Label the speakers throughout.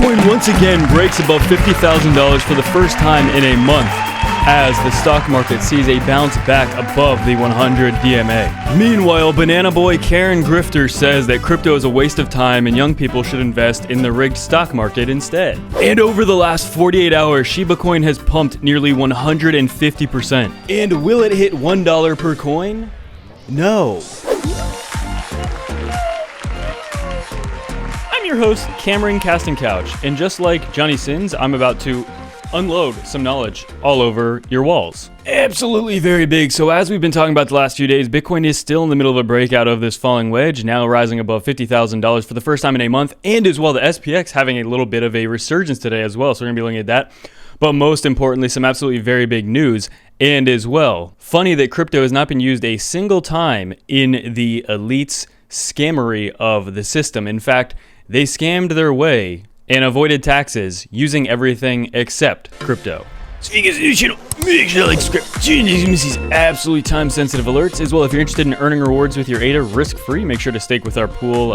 Speaker 1: Bitcoin once again breaks above $50,000 for the first time in a month as the stock market sees a bounce back above the 100 DMA. Meanwhile, Banana Boy Karen Grifter says that crypto is a waste of time and young people should invest in the rigged stock market instead. And over the last 48 hours, Shiba Coin has pumped nearly 150%. And will it hit $1 per coin? No. I'm your host, Cameron Casting Couch, and just like Johnny Sins, I'm about to unload some knowledge all over your walls. Absolutely very big. So as we've been talking about the last few days, Bitcoin is still in the middle of a breakout of this falling wedge, now rising above $50,000 for the first time in a month, and as well the SPX having a little bit of a resurgence today as well. So we're going to be looking at that. But most importantly, some absolutely very big news. And as well, funny that crypto has not been used a single time in the elites' scammery of the system. In fact, they scammed their way and avoided taxes using everything except crypto. So if you guys are new channel, make sure to like, subscribe, tune in to these absolutely time-sensitive alerts. As well, if you're interested in earning rewards with your ADA risk-free, make sure to stake with our pool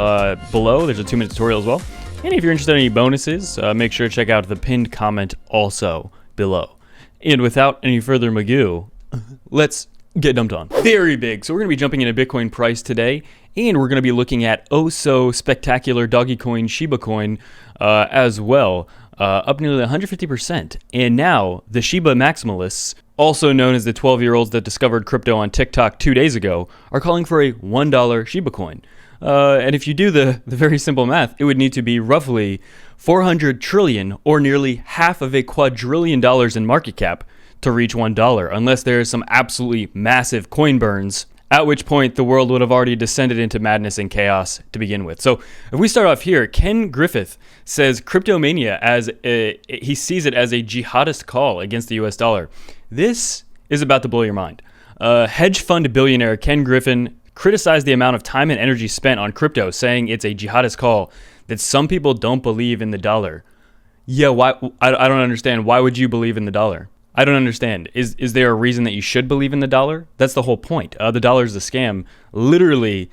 Speaker 1: below. There's a 2-minute tutorial as well. And if you're interested in any bonuses, make sure to check out the pinned comment also below. And without any further magoo, let's get dumped on. Very big. So we're going to be jumping into Bitcoin price today, and we're going to be looking at spectacular doggy coin Shiba coin as well, up nearly 150%. And now the Shiba maximalists, also known as the 12-year-olds that discovered crypto on TikTok 2 days ago, are calling for a $1 Shiba coin. And if you do the very simple math, it would need to be roughly 400 trillion or nearly half of a quadrillion dollars in market cap to reach $1, unless there is some absolutely massive coin burns, at which point the world would have already descended into madness and chaos to begin with. So if we start off here, Ken Griffith says cryptomania he sees it as a jihadist call against the US dollar. This is about to blow your mind. Hedge fund billionaire Ken Griffin criticized the amount of time and energy spent on crypto, saying it's a jihadist call, that some people don't believe in the dollar. Yeah, why? I don't understand. Why would you believe in the dollar? I don't understand. Is there a reason that you should believe in the dollar? That's the whole point. The dollar is a scam, literally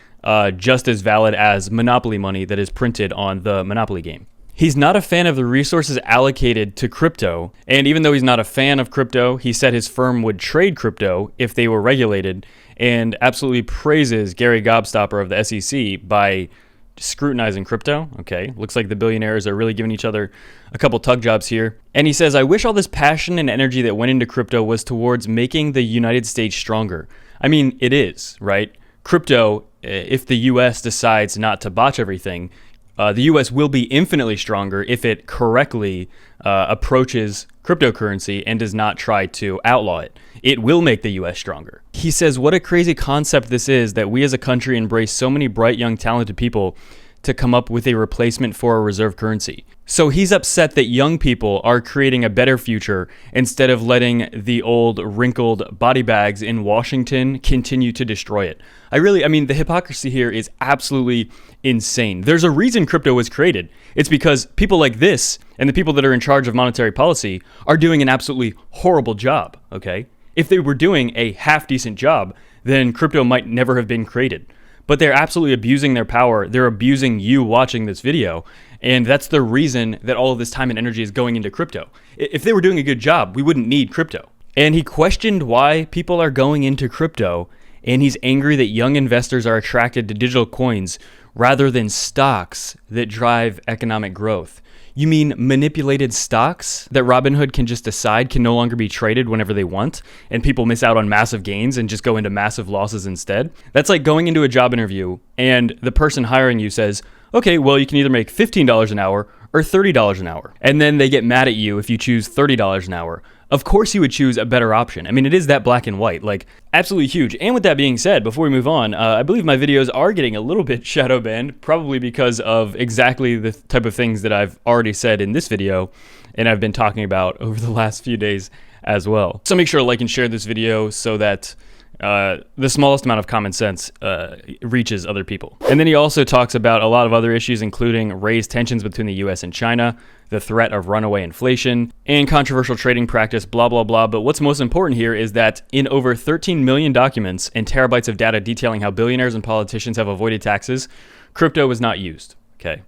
Speaker 1: just as valid as monopoly money that is printed on the Monopoly game. He's not a fan of the resources allocated to crypto, and even though he's not a fan of crypto, he said his firm would trade crypto if they were regulated, and absolutely praises Gary Gobstopper of the SEC by scrutinizing crypto. Okay, looks like the billionaires are really giving each other a couple tug jobs here. And he says, I wish all this passion and energy that went into crypto was towards making the United States stronger. I mean, it is, right? Crypto, if the US decides not to botch everything, the US will be infinitely stronger if it correctly approaches cryptocurrency and does not try to outlaw it. It will make the US stronger. He says, what a crazy concept this is that we as a country embrace so many bright, young, talented people to come up with a replacement for a reserve currency. So he's upset that young people are creating a better future instead of letting the old wrinkled body bags in Washington continue to destroy it. I mean, the hypocrisy here is absolutely insane. There's a reason crypto was created. It's because people like this and the people that are in charge of monetary policy are doing an absolutely horrible job, okay? If they were doing a half-decent job, then crypto might never have been created. But they're absolutely abusing their power. They're abusing you watching this video. And that's the reason that all of this time and energy is going into crypto. If they were doing a good job, we wouldn't need crypto. And he questioned why people are going into crypto. And he's angry that young investors are attracted to digital coins rather than stocks that drive economic growth. You mean manipulated stocks that Robinhood can just decide can no longer be traded whenever they want, and people miss out on massive gains and just go into massive losses instead? That's like going into a job interview and the person hiring you says, okay, well, you can either make $15 an hour or $30 an hour. And then they get mad at you if you choose $30 an hour. Of course you would choose a better option. I mean, it is that black and white, like absolutely huge. And with that being said, before we move on, I believe my videos are getting a little bit shadow banned, probably because of exactly the type of things that I've already said in this video and I've been talking about over the last few days as well. So make sure to like and share this video so that the smallest amount of common sense reaches other people. And then he also talks about a lot of other issues, including raised tensions between the US and China, the threat of runaway inflation, and controversial trading practice, blah, blah, blah. But what's most important here is that in over 13 million documents and terabytes of data detailing how billionaires and politicians have avoided taxes, crypto was not used, okay?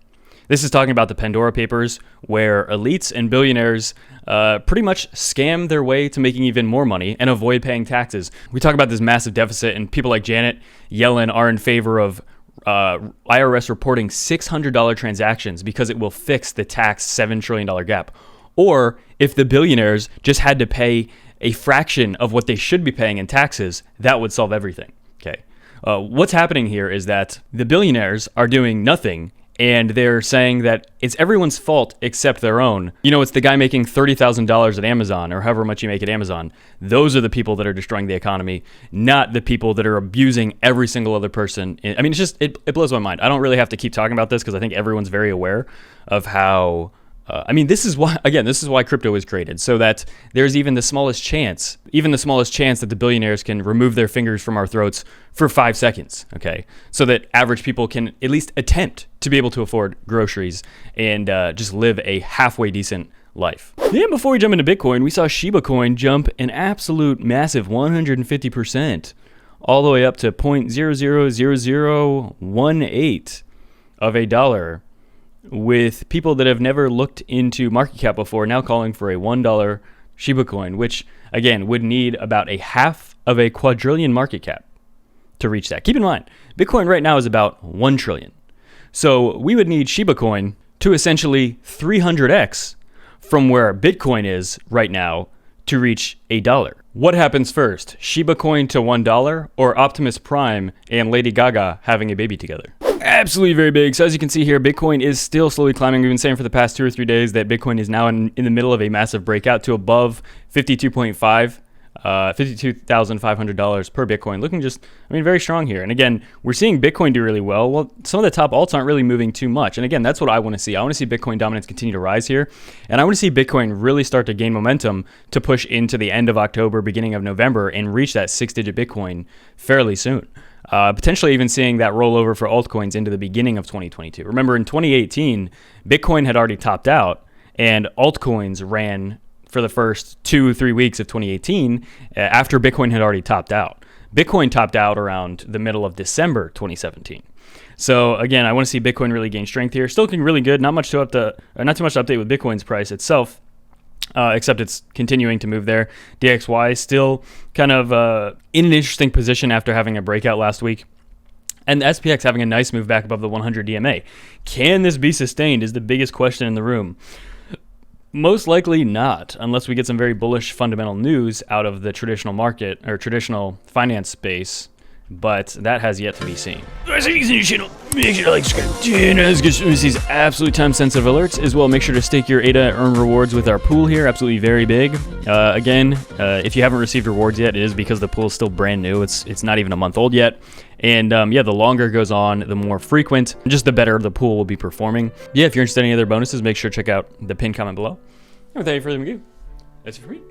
Speaker 1: This is talking about the Pandora Papers, where elites and billionaires pretty much scam their way to making even more money and avoid paying taxes. We talk about this massive deficit, and people like Janet Yellen are in favor of IRS reporting $600 transactions because it will fix the tax $7 trillion gap. Or if the billionaires just had to pay a fraction of what they should be paying in taxes, that would solve everything. Okay. What's happening here is that the billionaires are doing nothing, and they're saying that it's everyone's fault except their own. You know, it's the guy making $30,000 at Amazon or however much you make at Amazon. Those are the people that are destroying the economy, not the people that are abusing every single other person. I mean, it's just, it blows my mind. I don't really have to keep talking about this because I think everyone's very aware of how... this is why crypto is created, so that there's even the smallest chance that the billionaires can remove their fingers from our throats for 5 seconds, okay? So that average people can at least attempt to be able to afford groceries and just live a halfway decent life. Then before we jump into Bitcoin, we saw Shiba Coin jump an absolute massive 150%, all the way up to 0.000018 of a dollar, with people that have never looked into market cap before now calling for a $1 Shiba coin, which again would need about a half of a quadrillion market cap to reach that. Keep in mind, Bitcoin right now is about 1 trillion. So we would need Shiba coin to essentially 300x from where Bitcoin is right now to reach a dollar. What happens first, Shiba coin to $1 or Optimus Prime and Lady Gaga having a baby together? Absolutely very big. So as you can see here, Bitcoin is still slowly climbing. We've been saying for the past 2 or 3 days that Bitcoin is now in the middle of a massive breakout to above 52.5, $52,500 per Bitcoin. Looking just, very strong here. And again, we're seeing Bitcoin do really well. Well, some of the top alts aren't really moving too much. And again, that's what I want to see. I want to see Bitcoin dominance continue to rise here. And I want to see Bitcoin really start to gain momentum to push into the end of October, beginning of November, and reach that 6-digit Bitcoin fairly soon. Potentially even seeing that rollover for altcoins into the beginning of 2022. Remember, in 2018, Bitcoin had already topped out, and altcoins ran for the first 2-3 weeks of 2018 after Bitcoin had already topped out. Bitcoin topped out around the middle of December 2017. So again, I want to see Bitcoin really gain strength here. Still looking really good. Not too much to update with Bitcoin's price itself. Except it's continuing to move there. DXY still kind of in an interesting position after having a breakout last week. And the SPX having a nice move back above the 100 DMA. Can this be sustained is the biggest question in the room. Most likely not, unless we get some very bullish fundamental news out of the traditional market or traditional finance space. But that has yet to be seen. Guys, if you're new channel, make sure to like, subscribe, and as get these absolutely time-sensitive alerts as well. Make sure to stake your ADA earn rewards with our pool here. Absolutely very big. Again, if you haven't received rewards yet, it is because the pool is still brand new. It's not even a month old yet. And the longer it goes on, the more frequent, just the better the pool will be performing. Yeah, if you're interested in any other bonuses, make sure to check out the pinned comment below. And without any further ado, that's it for me.